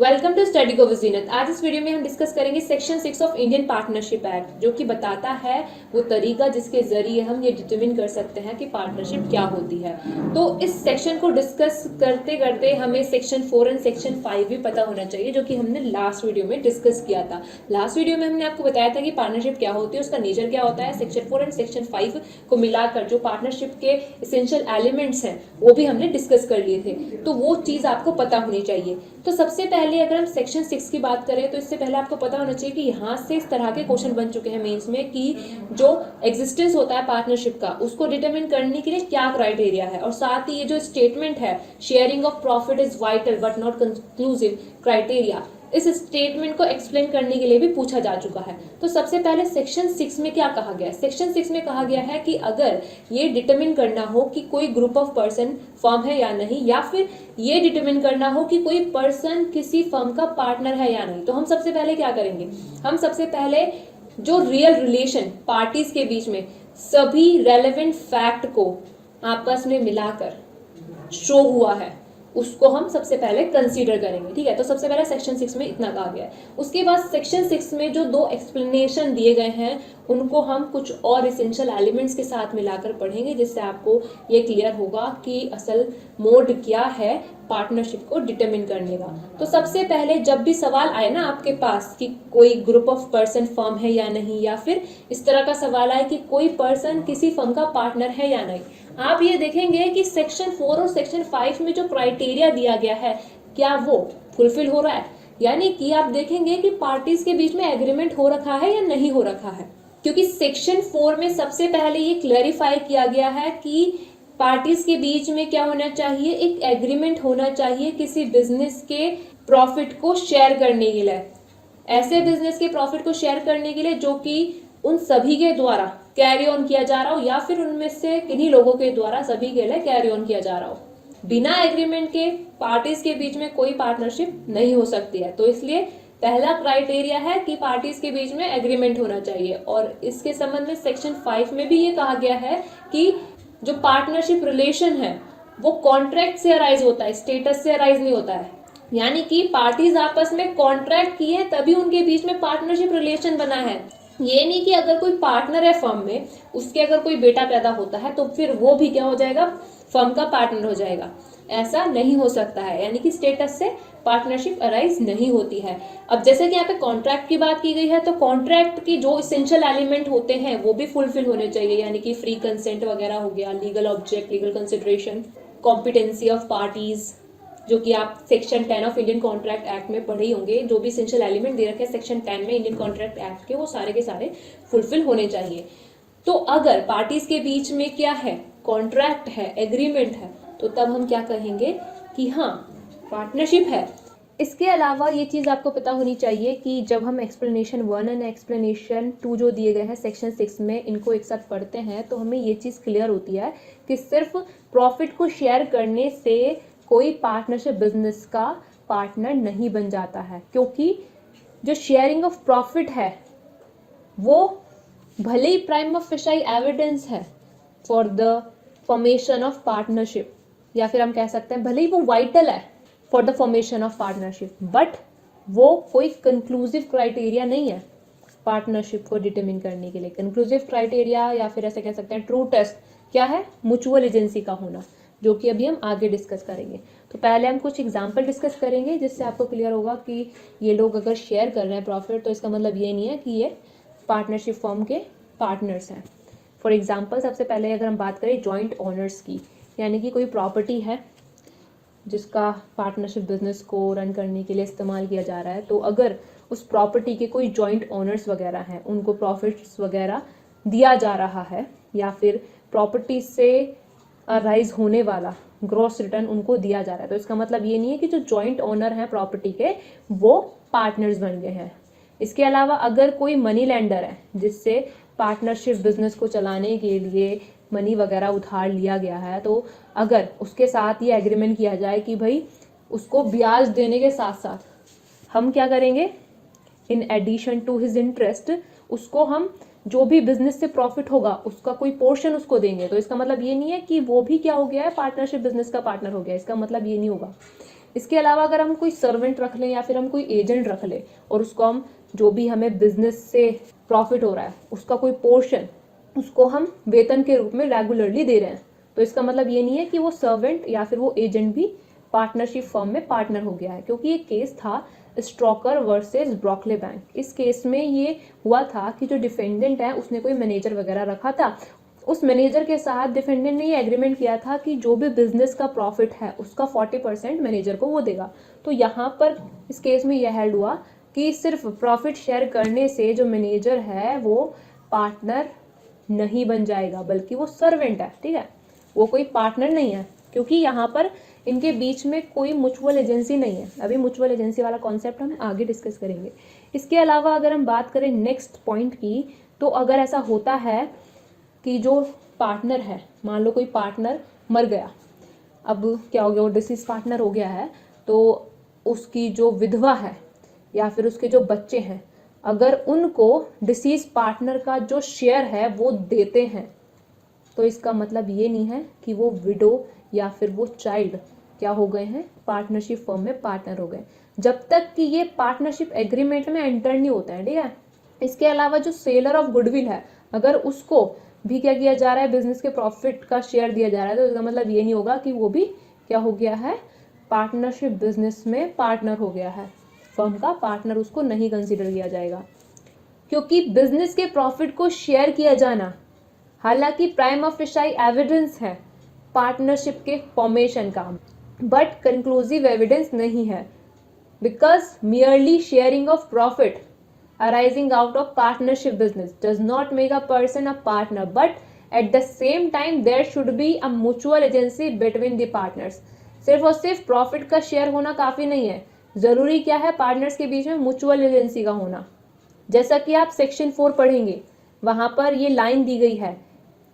Welcome to study को विज़ीनत। आज इस वीडियो में हम डिस्कस करेंगे section 6 of Indian partnership act, जो कि बताता है वो तरीका जिसके जरिए हम ये डिटरमिन कर सकते हैं कि पार्टनरशिप क्या होती है। तो इस सेक्शन को डिस्कस करते करते हमें सेक्शन 4 एंड सेक्शन 5 भी पता होना चाहिए, जो कि हमने लास्ट वीडियो में डिस्कस किया था। लास्ट वीडियो में हमने आपको बताया था कि पार्टनरशिप क्या होती है, उसका नेचर क्या होता है। सेक्शन 4 एंड सेक्शन 5 को मिलाकर जो पार्टनरशिप के एसेंशियल एलिमेंट्स हैं वो भी हमने डिस्कस कर लिए थे, तो वो चीज़ आपको पता होनी चाहिए। तो सबसे पहले अगर हम सेक्शन 6 की बात करें तो इससे पहले आपको पता होना चाहिए कि यहाँ से इस तरह के क्वेश्चन बन चुके हैं मेंस में कि जो एग्जिस्टेंस होता है पार्टनरशिप का उसको डिटरमिन करने के लिए क्या क्राइटेरिया है, और साथ ही ये जो स्टेटमेंट है sharing of profit is vital but not conclusive criteria, इस स्टेटमेंट को एक्सप्लेन करने के लिए भी पूछा जा चुका है। तो सबसे पहले सेक्शन 6 में क्या कहा गया है? सेक्शन 6 में कहा गया है कि अगर ये डिटरमिन करना हो कि कोई ग्रुप ऑफ पर्सन फर्म है या नहीं, या फिर ये डिटरमिन करना हो कि कोई पर्सन किसी फर्म का पार्टनर है या नहीं, तो हम सबसे पहले क्या करेंगे? हम सबसे पहले जो रियल रिलेशन पार्टीज के बीच में सभी रेलेवेंट फैक्ट को आपस में मिलाकर शो हुआ है उसको हम सबसे पहले कंसीडर करेंगे। ठीक है, तो सबसे पहले सेक्शन 6 में इतना कहा गया है। उसके बाद सेक्शन 6 में जो दो एक्सप्लेनेशन दिए गए हैं उनको हम कुछ और एसेंशियल एलिमेंट्स के साथ मिलाकर पढ़ेंगे, जिससे आपको ये क्लियर होगा कि असल मोड क्या है पार्टनरशिप को डिटरमिन करने का। तो सबसे पहले जब भी सवाल आए ना आपके पास कि कोई ग्रुप ऑफ पर्सन फर्म है या नहीं, या फिर इस तरह का सवाल आए कि कोई पर्सन किसी फर्म का पार्टनर है या नहीं, आप ये देखेंगे कि सेक्शन 4 और सेक्शन 5 में जो क्राइटेरिया दिया गया है क्या वो फुलफिल हो रहा है, यानी कि आप देखेंगे कि पार्टीज के बीच में एग्रीमेंट हो रखा है या नहीं हो रखा है। क्योंकि सेक्शन 4 में सबसे पहले ये क्लैरिफाई किया गया है कि पार्टीज के बीच में क्या होना चाहिए, एक एग्रीमेंट होना चाहिए किसी बिजनेस के प्रॉफिट को शेयर करने के लिए, ऐसे बिजनेस के प्रॉफिट को शेयर करने के लिए जो कि उन सभी के द्वारा कैरी ऑन किया जा रहा हो, या फिर उनमें से किन्हीं लोगों के द्वारा सभी के लिए कैरी ऑन किया जा रहा हो। बिना एग्रीमेंट के पार्टीज के बीच में कोई पार्टनरशिप नहीं हो सकती है। तो इसलिए पहला क्राइटेरिया है कि पार्टीज के बीच में एग्रीमेंट होना चाहिए। और इसके संबंध में सेक्शन 5 में भी ये कहा गया है कि जो पार्टनरशिप रिलेशन है वो कॉन्ट्रैक्ट से अराइज होता है, स्टेटस से अराइज नहीं होता है। यानी कि पार्टीज आपस में कॉन्ट्रैक्ट किए तभी उनके बीच में पार्टनरशिप रिलेशन बना है। ये नहीं कि अगर कोई पार्टनर है फर्म में, उसके अगर कोई बेटा पैदा होता है तो फिर वो भी क्या हो जाएगा, फर्म का पार्टनर हो जाएगा। ऐसा नहीं हो सकता है, यानी कि स्टेटस से पार्टनरशिप अराइज नहीं होती है। अब जैसे कि यहाँ पे कॉन्ट्रैक्ट की बात की गई है, तो कॉन्ट्रैक्ट की जो इसेंशियल एलिमेंट होते हैं वो भी फुलफिल होने चाहिए, यानी कि फ्री कंसेंट वगैरह हो गया, legal object, legal consideration, competency of parties, जो कि आप section 10 of Indian contract act में पढ़े ही होंगे। जो भी एसेंशियल एलिमेंट दे रखे हैं सेक्शन 10 में इंडियन कॉन्ट्रैक्ट एक्ट के, वो सारे के सारे फुलफिल होने चाहिए। तो अगर पार्टीज के बीच में क्या है, कॉन्ट्रैक्ट है, एग्रीमेंट है, तो तब हम क्या कहेंगे कि हाँ पार्टनरशिप है। इसके अलावा ये चीज़ आपको पता होनी चाहिए कि जब हम एक्सप्लेनेशन 1 एंड एक्सप्लेनेशन 2 जो दिए गए हैं सेक्शन 6 में, इनको एक साथ पढ़ते हैं तो हमें ये चीज़ क्लियर होती है कि सिर्फ प्रॉफिट को शेयर करने से कोई पार्टनरशिप बिजनेस का पार्टनर नहीं बन जाता है। क्योंकि जो शेयरिंग ऑफ प्रॉफिट है वो भले ही प्राइमा फेसाई एविडेंस है for the formation of partnership, या फिर हम कह सकते हैं भले ही वो वाइटल है for the formation of partnership, but वो कोई कंक्लूसिव क्राइटेरिया नहीं है पार्टनरशिप को डिटरमिन करने के लिए। कंक्लूसिव क्राइटेरिया या फिर ऐसे कह सकते हैं ट्रू टेस्ट क्या है, म्यूचुअल एजेंसी का होना, जो कि अभी हम आगे डिस्कस करेंगे। तो पहले हम कुछ एग्जाम्पल डिस्कस करेंगे जिससे आपको क्लियर होगा कि ये लोग अगर शेयर कर रहे हैं प्रॉफिट तो इसका मतलब ये नहीं है कि ये पार्टनरशिप फॉर्म के पार्टनर्स हैं। फॉर एग्जाम्पल सबसे पहले अगर हम बात करें जॉइंट ओनर्स की, यानी कि कोई प्रॉपर्टी है जिसका पार्टनरशिप बिजनेस को रन करने के लिए इस्तेमाल किया जा रहा है, तो अगर उस प्रॉपर्टी के कोई जॉइंट ओनर्स वगैरह हैं, उनको प्रॉफिट्स वगैरह दिया जा रहा है, या फिर प्रॉपर्टी से राइज होने वाला ग्रॉस रिटर्न उनको दिया जा रहा है, तो इसका मतलब ये नहीं है कि जो जॉइंट ओनर हैं प्रॉपर्टी के वो पार्टनर्स बन गए हैं। इसके अलावा अगर कोई मनी लेंडर है जिससे पार्टनरशिप बिजनेस को चलाने के लिए मनी वगैरह उधार लिया गया है, तो अगर उसके साथ ये एग्रीमेंट किया जाए कि भाई उसको ब्याज देने के साथ साथ हम क्या करेंगे, in addition to his interest उसको हम जो भी बिजनेस से प्रॉफिट होगा उसका कोई पोर्शन उसको देंगे, तो इसका मतलब ये नहीं है कि वो भी क्या हो गया है, पार्टनरशिप बिजनेस का पार्टनर हो गया। इसका मतलब ये नहीं होगा। इसके अलावा अगर हम कोई सर्वेंट रख लें या फिर हम कोई एजेंट रख लें और उसको हम जो भी हमें बिजनेस से प्रॉफिट हो रहा है उसका कोई पोर्शन उसको हम वेतन के रूप में रेगुलरली दे रहे हैं, तो इसका मतलब ये नहीं है कि वो सर्वेंट या फिर वो एजेंट भी पार्टनरशिप फर्म में पार्टनर हो गया है। क्योंकि ये केस था स्ट्रॉकर वर्सेस ब्रॉकले बैंक। इस केस में ये हुआ था कि जो डिफेंडेंट है उसने कोई मैनेजर वगैरह रखा था, उस मैनेजर के साथ डिफेंडेंट ने ये एग्रीमेंट किया था कि जो भी बिजनेस का प्रॉफिट है उसका 40% मैनेजर को वो देगा। तो यहाँ पर इस केस में यह हेल्ड हुआ कि सिर्फ प्रॉफिट शेयर करने से जो मैनेजर है वो पार्टनर नहीं बन जाएगा, बल्कि वो सर्वेंट है, ठीक है, वो कोई पार्टनर नहीं है, क्योंकि यहाँ पर इनके बीच में कोई म्यूचुअल एजेंसी नहीं है। अभी म्यूचुअल एजेंसी वाला कॉन्सेप्ट हम आगे डिस्कस करेंगे। इसके अलावा अगर हम बात करें नेक्स्ट पॉइंट की, तो अगर ऐसा होता है कि जो पार्टनर है, मान लो कोई पार्टनर मर गया, अब क्या हो गया, वो डिसीज पार्टनर हो गया है, तो उसकी जो विधवा है या फिर उसके जो बच्चे हैं, अगर उनको डिसीज पार्टनर का जो शेयर है वो देते हैं, तो इसका मतलब ये नहीं है कि वो विडो या फिर वो चाइल्ड क्या हो गए हैं, पार्टनरशिप फर्म में पार्टनर हो गए, जब तक कि ये पार्टनरशिप एग्रीमेंट में एंटर नहीं होता है, ठीक है। इसके अलावा जो सेलर ऑफ गुडविल है, अगर उसको भी क्या किया जा रहा है, बिजनेस के प्रॉफिट का शेयर दिया जा रहा है, तो इसका मतलब ये नहीं होगा कि वो भी क्या हो गया है, पार्टनरशिप बिजनेस में पार्टनर हो गया है, फर्म का पार्टनर उसको नहीं कंसीडर किया जाएगा। क्योंकि बिजनेस के प्रॉफिट को शेयर किया जाना हालांकि प्राइमा फेसाई एविडेंस है पार्टनरशिप के फॉर्मेशन का, बट कंक्लूसिव एविडेंस नहीं है, because merely sharing of profit arising out of partnership business does not make a person a partner, but at the same time there should be a mutual agency between the partners। सिर्फ और सिर्फ profit का share होना काफी नहीं है, जरूरी क्या है, पार्टनर्स के बीच में म्यूचुअल एजेंसी का होना। जैसा कि आप सेक्शन 4 पढ़ेंगे, वहां पर ये लाइन दी गई है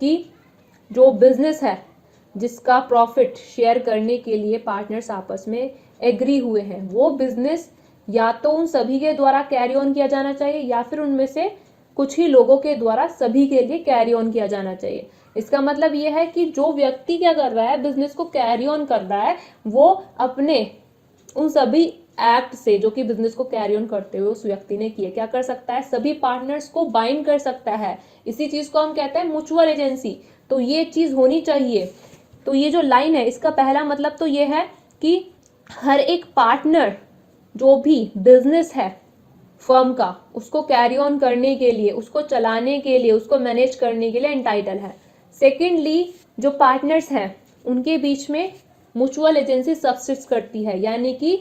कि जो बिजनेस है जिसका प्रॉफिट शेयर करने के लिए पार्टनर्स आपस में एग्री हुए हैं, वो बिजनेस या तो उन सभी के द्वारा कैरी ऑन किया जाना चाहिए या फिर उनमें से कुछ ही लोगों के द्वारा सभी के लिए कैरी ऑन किया जाना चाहिए। इसका मतलब यह है कि जो व्यक्ति क्या कर रहा है, बिजनेस को कैरी ऑन कर रहा है, वो अपने उन सभी एक्ट से जो कि बिजनेस को कैरी ऑन करते हुए उस व्यक्ति ने किए, क्या कर सकता है, सभी पार्टनर्स को बाइंड कर सकता है। इसी चीज को हम कहते हैं म्यूचुअल एजेंसी। तो ये चीज होनी चाहिए। तो ये जो लाइन है, इसका पहला मतलब तो ये है कि हर एक पार्टनर जो भी बिजनेस है फर्म का, उसको कैरी ऑन करने के लिए, उसको चलाने के लिए, उसको मैनेज करने के लिए एंटाइटल है। सेकेंडली, जो पार्टनर्स हैं उनके बीच में म्यूचुअल एजेंसी सब्सिस्ट करती है, यानी कि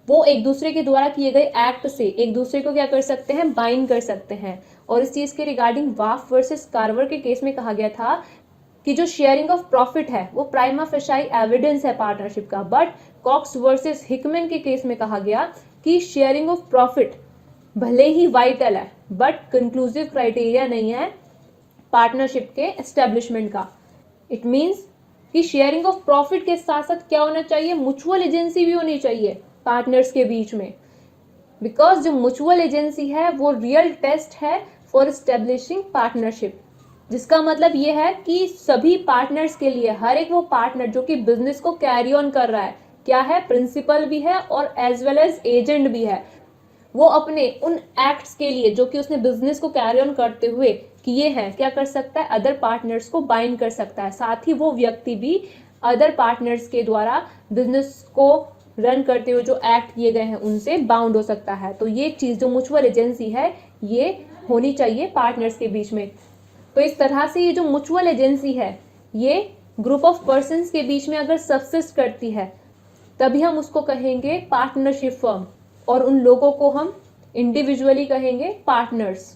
वो एक दूसरे के द्वारा किए गए एक्ट से एक दूसरे को क्या कर सकते हैं, बाइंड कर सकते हैं। और इस चीज के रिगार्डिंग वाफ वर्सेस कार्वर के केस में कहा गया था कि जो शेयरिंग ऑफ प्रॉफिट है वो प्राइमा फेसाई एविडेंस है पार्टनरशिप का, बट कॉक्स वर्सेस हिकमैन के केस में कहा गया कि शेयरिंग ऑफ प्रॉफिट भले ही वाइटल है बट कंक्लूसिव क्राइटेरिया नहीं है पार्टनरशिप के एस्टेब्लिशमेंट का। इट मींस कि शेयरिंग ऑफ प्रॉफिट के साथ साथ क्या होना चाहिए, म्यूचुअल एजेंसी भी होनी चाहिए पार्टनर्स के बीच में, बिकॉज जो म्यूचुअल एजेंसी है वो रियल टेस्ट है फॉर एस्टेब्लिशिंग पार्टनरशिप। जिसका मतलब ये है कि सभी पार्टनर्स के लिए हर एक वो पार्टनर जो कि बिजनेस को कैरी ऑन कर रहा है, क्या है, प्रिंसिपल भी है और एज वेल एज एजेंट भी है, वो अपने उन एक्ट्स के लिए जो कि उसने बिजनेस को कैरी ऑन करते हुए किए हैं, क्या कर सकता है, अदर पार्टनर्स को बाइंड कर सकता है। साथ ही वो व्यक्ति भी अदर पार्टनर्स के द्वारा बिजनेस को रन करते हुए जो एक्ट किए गए हैं उनसे बाउंड हो सकता है। तो ये चीज जो म्यूचुअल एजेंसी है ये होनी चाहिए पार्टनर्स के बीच में। तो इस तरह से ये जो म्यूचुअल एजेंसी है ये ग्रुप ऑफ पर्संस के बीच में अगर सब्सिस्ट करती है तभी हम उसको कहेंगे पार्टनरशिप फर्म, और उन लोगों को हम इंडिविजुअली कहेंगे पार्टनर्स।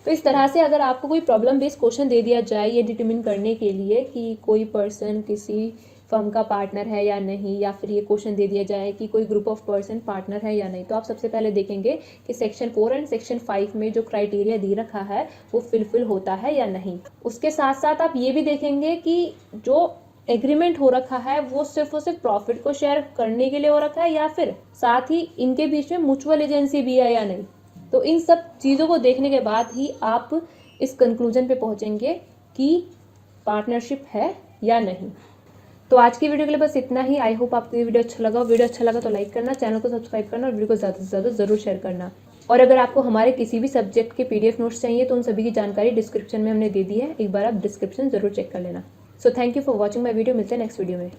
तो इस तरह से अगर आपको कोई प्रॉब्लम बेस्ड क्वेश्चन दे दिया जाए ये डिटरमिन करने के लिए कि कोई पर्सन किसी फर्म का पार्टनर है या नहीं, या फिर ये क्वेश्चन दे दिया जाए कि कोई ग्रुप ऑफ पर्सन पार्टनर है या नहीं, तो आप सबसे पहले देखेंगे कि सेक्शन 4 एंड सेक्शन 5 में जो क्राइटेरिया दे रखा है वो फिलफिल होता है या नहीं। उसके साथ साथ आप ये भी देखेंगे कि जो एग्रीमेंट हो रखा है वो सिर्फ और सिर्फ प्रॉफिट को शेयर करने के लिए हो रखा है या फिर साथ ही इनके बीच में म्यूचुअल एजेंसी भी है या नहीं। तो इन सब चीज़ों को देखने के बाद ही आप इस कंक्लूजन पे पहुंचेंगे कि पार्टनरशिप है या नहीं। तो आज की वीडियो के लिए बस इतना ही। आई होप आपको ये वीडियो अच्छा लगा। वीडियो अच्छा लगा तो लाइक करना, चैनल को सब्सक्राइब करना और वीडियो को ज़्यादा से ज़्यादा ज़रूर शेयर करना। और अगर आपको हमारे किसी भी सब्जेक्ट के PDF नोट्स चाहिए तो उन सभी की जानकारी डिस्क्रिप्शन में हमने दे दी है, एक बार आप डिस्क्रिप्शन ज़रूर चेक कर लेना। So thank you for watching my video. मिलते हैं नेक्स्ट वीडियो में।